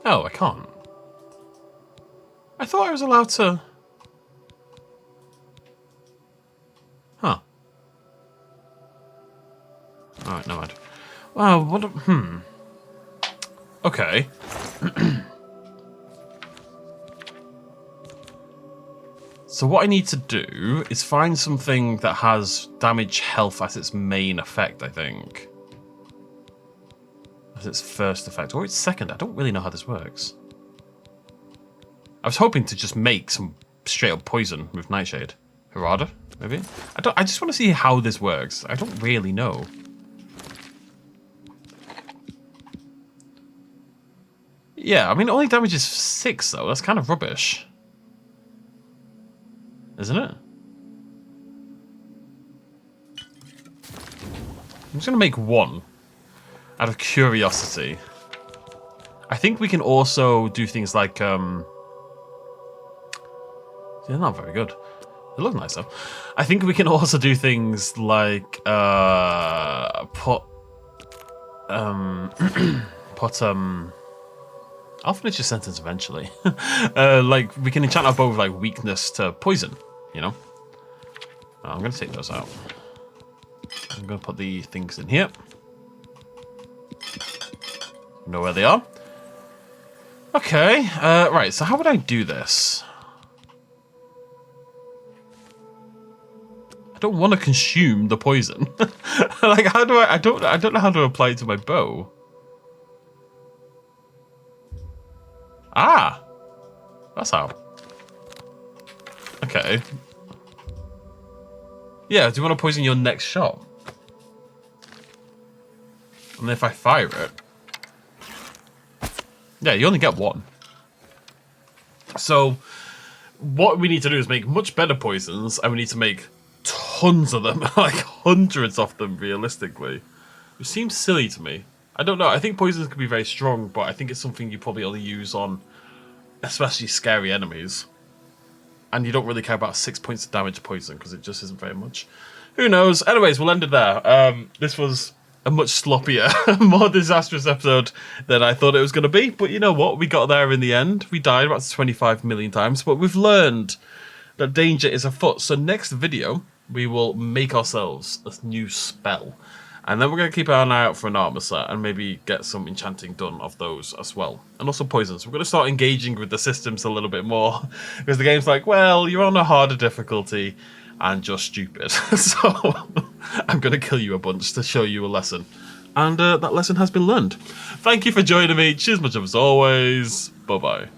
Oh, I can't. I thought I was allowed to... Huh. Alright, no mind. Wow, what a... Okay. So what I need to do is find something that has damage health as its main effect, I think. As its first effect. Or its second. I don't really know how this works. I was hoping to just make some straight up poison with Nightshade. Harada, maybe? I just want to see how this works. I don't really know. Yeah, I mean, it only damages 6 though. That's kind of rubbish. Isn't it? I'm just going to make 1 out of curiosity. I think we can also do things like... They're not very good. They look nice though. I think we can also do things like put I'll finish your sentence eventually. Like we can enchant our bow with like weakness to poison, you know? I'm gonna take those out. I'm gonna put the things in here. Know where they are. Okay, right, so how would I do this? I don't want to consume the poison. Like, how do I don't know how to apply it to my bow. Ah! That's how. Okay. Yeah, do you want to poison your next shot? And if I fire it... Yeah, you only get 1. So, what we need to do is make much better poisons, and we need to make tons of them, like hundreds of them, realistically. Which seems silly to me. I don't know, I think poisons can be very strong, but I think it's something you probably only use on especially scary enemies. And you don't really care about 6 points of damage poison, because it just isn't very much. Who knows? Anyways, we'll end it there. This was a much sloppier, more disastrous episode than I thought it was going to be. But you know what? We got there in the end. We died about 25 million times, but we've learned that danger is afoot. So next video, we will make ourselves a new spell. And then we're going to keep an eye out for an armor set and maybe get some enchanting done of those as well. And also poisons. We're going to start engaging with the systems a little bit more. Because the game's like, well, you're on a harder difficulty and you're stupid. So I'm going to kill you a bunch to show you a lesson. And that lesson has been learned. Thank you for joining me. Cheers much as always. Bye-bye.